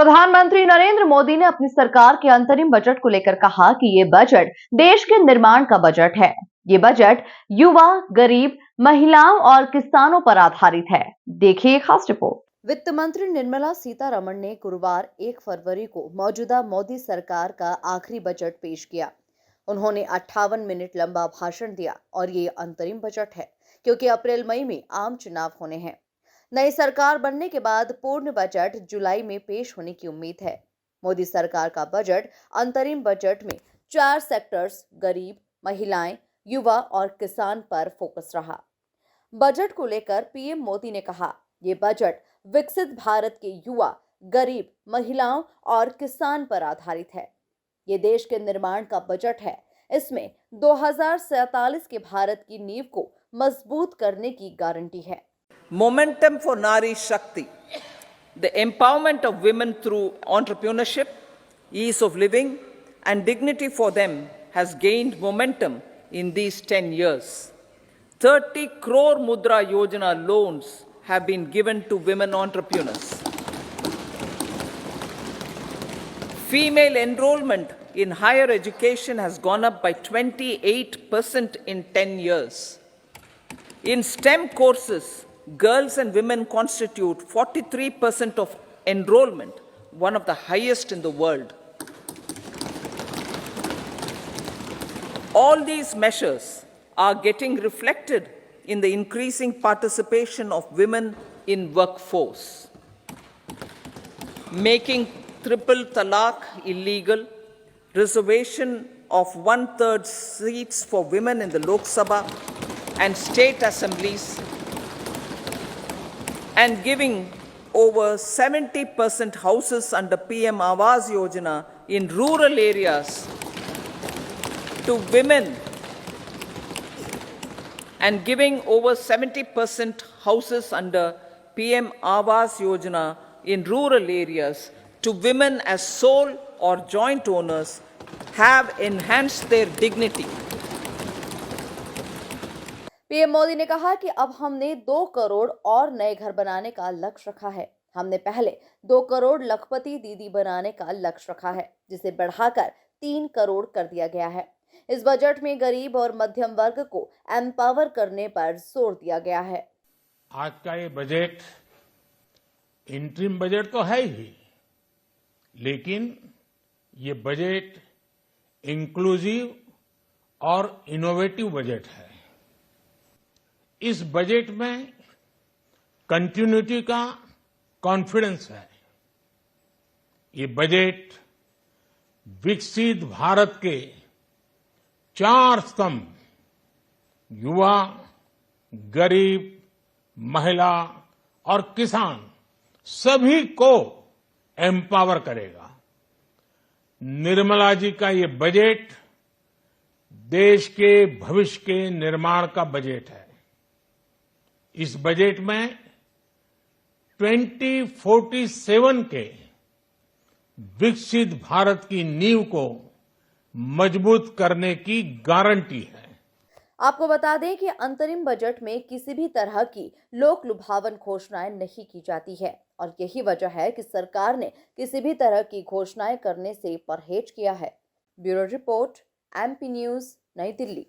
प्रधानमंत्री नरेंद्र मोदी ने अपनी सरकार के अंतरिम बजट को लेकर कहा कि ये बजट देश के निर्माण का बजट है। ये बजट युवा, गरीब, महिलाओं और किसानों पर आधारित है। देखिए खास रिपोर्ट। वित्त मंत्री निर्मला सीतारमण ने गुरुवार 1 फरवरी को मौजूदा मोदी सरकार का आखिरी बजट पेश किया। उन्होंने 58 मिनट लंबा भाषण दिया और ये अंतरिम बजट है क्योंकि अप्रैल मई में आम चुनाव होने हैं। नई सरकार बनने के बाद पूर्ण बजट जुलाई में पेश होने की उम्मीद है। मोदी सरकार का बजट अंतरिम बजट में 4 सेक्टर्स गरीब, महिलाएं, युवा और किसान पर फोकस रहा। बजट को लेकर पीएम मोदी ने कहा, ये बजट विकसित भारत के युवा, गरीब, महिलाओं और किसान पर आधारित है। ये देश के निर्माण का बजट है। इसमें 2047 के भारत की नींव को मजबूत करने की गारंटी है। Momentum for Nari Shakti, the empowerment of women through entrepreneurship, ease of living, and dignity for them has gained momentum in these 10 years. 30 crore Mudra Yojana loans have been given to women entrepreneurs. Female enrollment in higher education has gone up by 28% in 10 years. In STEM courses, girls and women constitute 43% of enrollment, one of the highest in the world. All these measures are getting reflected in the increasing participation of women in workforce. Making triple talaq illegal, reservation of 1/3 seats for women in the Lok Sabha and state assemblies, and giving over 70% houses under PM Awas Yojana in rural areas to women, and giving over 70% houses under PM Awas Yojana in rural areas to women as sole or joint owners have enhanced their dignity. PM Modi ने कहा कि अब हमने 2 करोड़ और नए घर बनाने का लक्ष्य रखा है। हमने पहले 2 करोड़ लखपति दीदी बनाने का लक्ष्य रखा है, जिसे बढ़ाकर 3 करोड़ कर दिया गया है। इस बजट में गरीब और मध्यम वर्ग को एम्पावर करने पर जोर दिया गया है। आज का ये बजट इंटरिम बजट तो है ही, लेकिन ये बजट इंक्लूसिव और इनोवेटिव बजट है। इस बजट में कंटिन्यूटी का कॉन्फिडेंस है। ये बजट विकसित भारत के 4 स्तंभ युवा, गरीब, महिला और किसान सभी को एम्पावर करेगा। निर्मला जी का ये बजट देश के भविष्य के निर्माण का बजट है। इस बजट में 2047 के विकसित भारत की नींव को मजबूत करने की गारंटी है। आपको बता दें कि अंतरिम बजट में किसी भी तरह की लोक लुभावन घोषणाएं नहीं की जाती है और यही वजह है कि सरकार ने किसी भी तरह की घोषणाएं करने से परहेज किया है। ब्यूरो रिपोर्ट, MP न्यूज, नई दिल्ली।